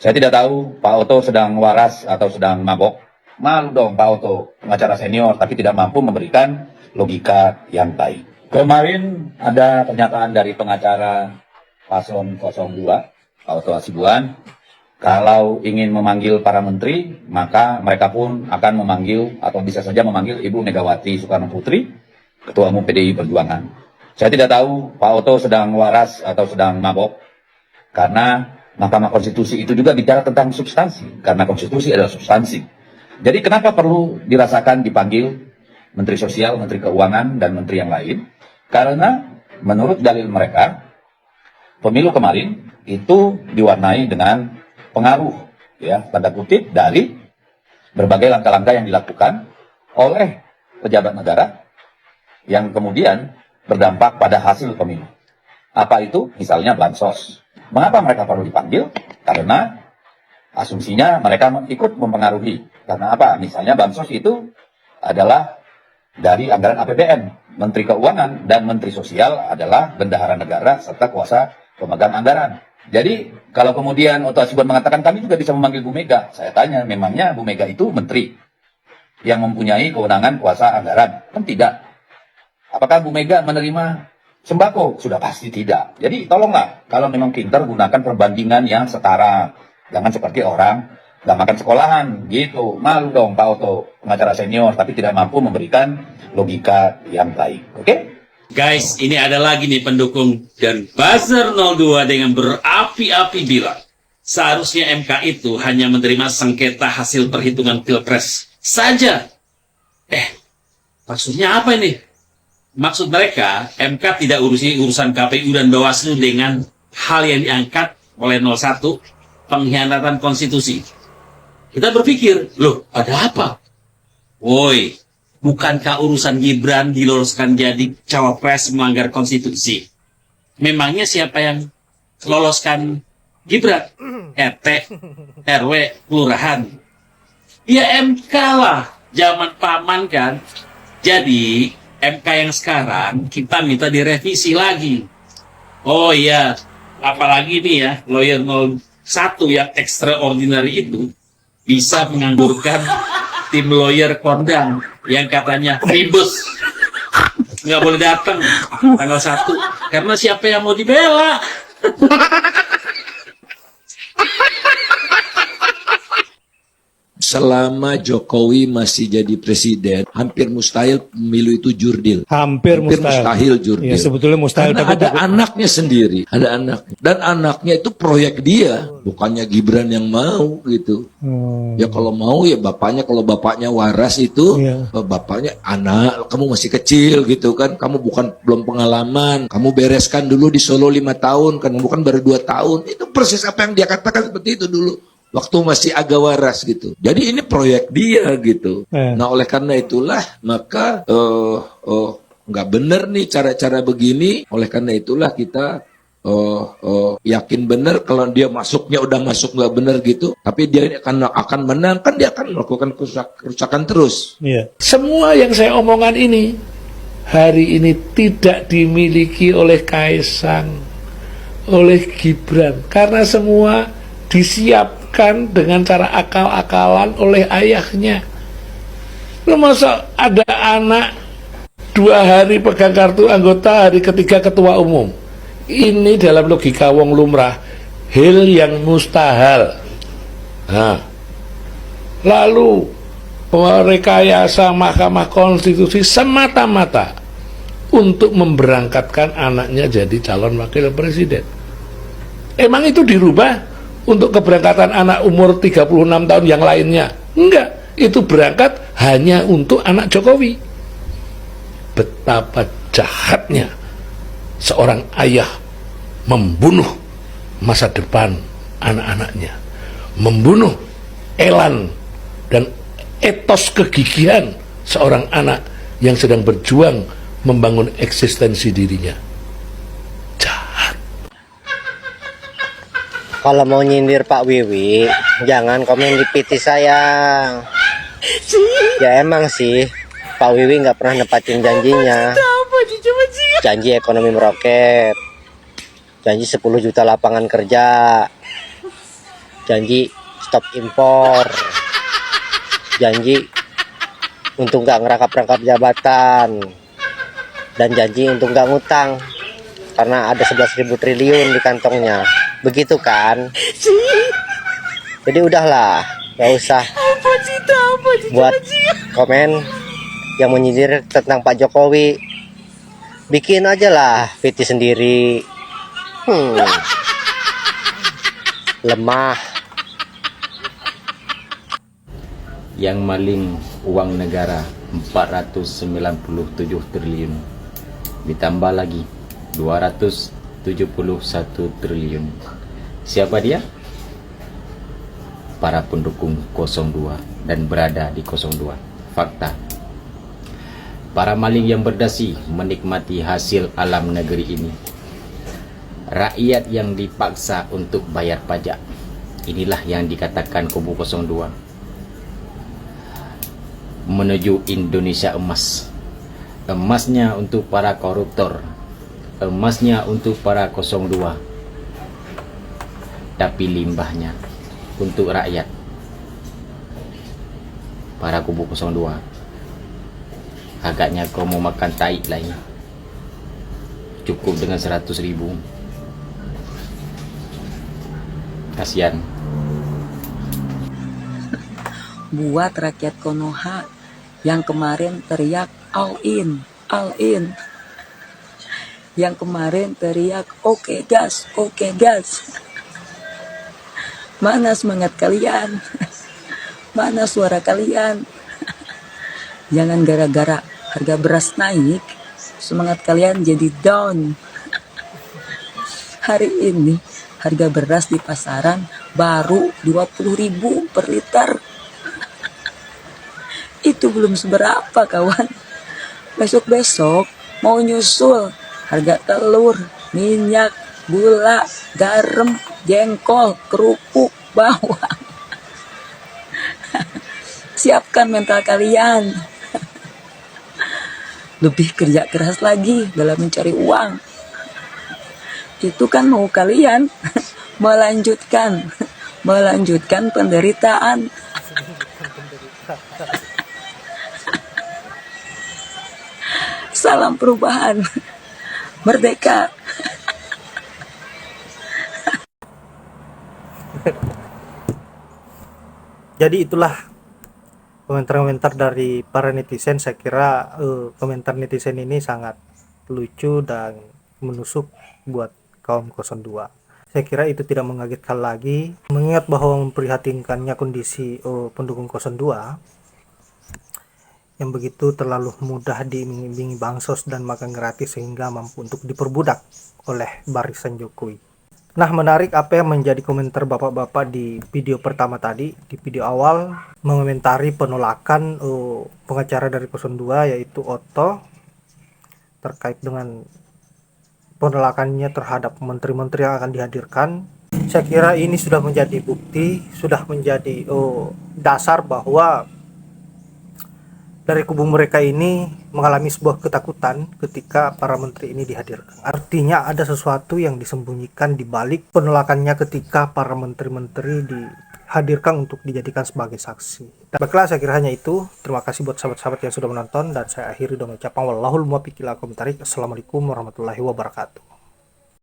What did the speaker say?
Saya tidak tahu Pak Oto sedang waras atau sedang mabok. Malu dong Pak Oto, pengacara senior, tapi tidak mampu memberikan logika yang baik. Kemarin ada pernyataan dari pengacara Paslon 02, Pak Oto Hasibuan, kalau ingin memanggil para menteri, maka mereka pun akan memanggil atau bisa saja memanggil Ibu Megawati Soekarno Putri, Ketua Umum PDI Perjuangan. Saya tidak tahu Pak Oto sedang waras atau sedang mabok, karena Mahkamah Konstitusi itu juga bicara tentang substansi, karena konstitusi adalah substansi. Jadi kenapa perlu dirasakan dipanggil Menteri Sosial, Menteri Keuangan, dan Menteri yang lain? Karena menurut dalil mereka, pemilu kemarin itu diwarnai dengan pengaruh, ya, tanda kutip, dari berbagai langkah-langkah yang dilakukan oleh pejabat negara yang kemudian berdampak pada hasil pemilu. Apa itu? Misalnya bansos. Mengapa mereka perlu dipanggil? Karena asumsinya mereka ikut mempengaruhi. Karena apa? Misalnya bansos itu adalah dari anggaran APBN. Menteri Keuangan dan Menteri Sosial adalah bendahara negara serta kuasa pemegang anggaran. Jadi kalau kemudian Oto Hasibuan mengatakan kami juga bisa memanggil Bu Mega, saya tanya, memangnya Bu Mega itu menteri yang mempunyai kewenangan kuasa anggaran? Kan tidak. Apakah Bu Mega menerima sembako? Sudah pasti tidak. Jadi tolonglah, kalau memang pintar gunakan perbandingan yang setara. Jangan seperti orang nggak makan sekolahan, gitu. Malu dong Pak Oto, pengacara senior, tapi tidak mampu memberikan logika yang baik. Oke? Guys, ini ada lagi nih pendukung dan buzzer 02 dengan berapi-api bilang, seharusnya MK itu hanya menerima sengketa hasil perhitungan pilpres saja. Maksudnya apa ini? Maksud mereka, MK tidak urusi urusan KPU dan Bawaslu dengan hal yang diangkat oleh 01, pengkhianatan konstitusi. Kita berpikir, loh, ada apa? Woi, bukankah urusan Gibran diloloskan jadi cawapres melanggar konstitusi? Memangnya siapa yang loloskan Gibran? RT, RW, kelurahan. Ya MK lah, zaman paman kan. Jadi, MK yang sekarang kita minta direvisi lagi. Oh iya, apalagi nih ya, lawyer 01 yang extraordinary itu bisa menganggurkan tim lawyer kondang yang katanya ribus, nggak boleh datang tanggal 1 karena siapa yang mau dibela. Selama Jokowi masih jadi presiden, hampir mustahil pemilu itu jurdil. Hampir mustahil jurdil. Ya, sebetulnya mustahil. Karena ada anaknya sendiri, ada anaknya. Dan anaknya itu proyek dia, bukannya Gibran yang mau gitu. Ya kalau mau ya bapaknya, kalau bapaknya waras itu, bapaknya anak, kamu masih kecil gitu kan, kamu belum pengalaman, kamu bereskan dulu di Solo 5 tahun, kan bukan baru 2 tahun. Itu persis apa yang dia katakan seperti itu dulu. Waktu masih agak waras gitu. Jadi ini proyek dia gitu. Nah oleh karena itulah maka nggak benar nih cara-cara begini. Oleh karena itulah kita yakin benar kalau dia masuknya udah masuk nggak benar gitu. Tapi dia akan menang, kan dia akan melakukan kerusakan terus. Semua yang saya omongkan ini hari ini tidak dimiliki oleh Kaisang, oleh Gibran, karena semua disiapkan dengan cara akal-akalan oleh ayahnya. Lu masa ada anak 2 hari pegang kartu anggota, hari ketiga ketua umum? Ini dalam logika wong lumrah hal yang mustahil. Nah, lalu rekayasa Mahkamah Konstitusi semata-mata untuk memberangkatkan anaknya jadi calon wakil presiden. Emang itu dirubah untuk keberangkatan anak umur 36 tahun yang lainnya? Enggak, itu berangkat hanya untuk anak Jokowi. Betapa jahatnya seorang ayah membunuh masa depan anak-anaknya, membunuh elan dan etos kegigihan seorang anak yang sedang berjuang membangun eksistensi dirinya. Kalau mau nyindir Pak Wiwi, jangan komen di PT saya. Ya emang sih, Pak Wiwi nggak pernah nepatin janjinya. Janji ekonomi meroket, janji 10 juta lapangan kerja, janji stop impor, janji untuk nggak ngerangkap-rangkap jabatan, dan janji untuk nggak ngutang karena ada 11.000 triliun di kantongnya. Begitu kan? Jadi udahlah, nggak usah buat komen yang menyindir tentang Pak Jokowi. Bikin aja lah VT sendiri. Lemah. Yang maling uang negara 497 triliun, ditambah lagi 271 triliun. Siapa dia? Para pendukung 02 dan berada di 02. Fakta, para maling yang berdasi menikmati hasil alam negeri ini. Rakyat yang dipaksa untuk bayar pajak. Inilah yang dikatakan kubu 02 menuju Indonesia emas. Emasnya untuk para koruptor, emasnya untuk para 02, tapi limbahnya untuk rakyat. Para kubu 02, agaknya kau mau makan tai lagi. Cukup dengan 100.000. Kasihan. Buat rakyat Konoha yang kemarin teriak all in, all in. Yang kemarin teriak oke gas, oke gas. Mana semangat kalian? Mana suara kalian? Jangan gara-gara harga beras naik, semangat kalian jadi down. Hari ini harga beras di pasaran baru 20.000 per liter. Itu belum seberapa kawan. Besok-besok mau nyusul harga telur, minyak, gula, garam, jengkol, kerupuk, bawang. Siapkan mental kalian. Lebih kerja keras lagi dalam mencari uang. Itu kan mau kalian melanjutkan penderitaan. Salam perubahan, merdeka. Jadi itulah komentar-komentar dari para netizen. Saya kira komentar netizen ini sangat lucu dan menusuk buat kaum 02. Saya kira itu tidak mengagetkan lagi, mengingat bahwa memprihatinkannya kondisi pendukung 02 yang begitu terlalu mudah diiming-imingi bansos dan makan gratis sehingga mampu untuk diperbudak oleh barisan Jokowi. Nah, menarik apa yang menjadi komentar bapak-bapak di video pertama tadi. Di video awal mengomentari penolakan pengacara dari 02 yaitu Otto terkait dengan penolakannya terhadap menteri-menteri yang akan dihadirkan. Saya kira ini sudah menjadi bukti, sudah menjadi dasar bahwa dari kubu mereka ini mengalami sebuah ketakutan ketika para menteri ini dihadirkan. Artinya ada sesuatu yang disembunyikan di balik penolakannya ketika para menteri-menteri dihadirkan untuk dijadikan sebagai saksi. Baiklah, saya kira hanya itu. Terima kasih buat sahabat-sahabat yang sudah menonton, dan saya akhiri dengan ucapan wallahul muwaffiq ila aqwamit thoriq. Assalamualaikum warahmatullahi wabarakatuh.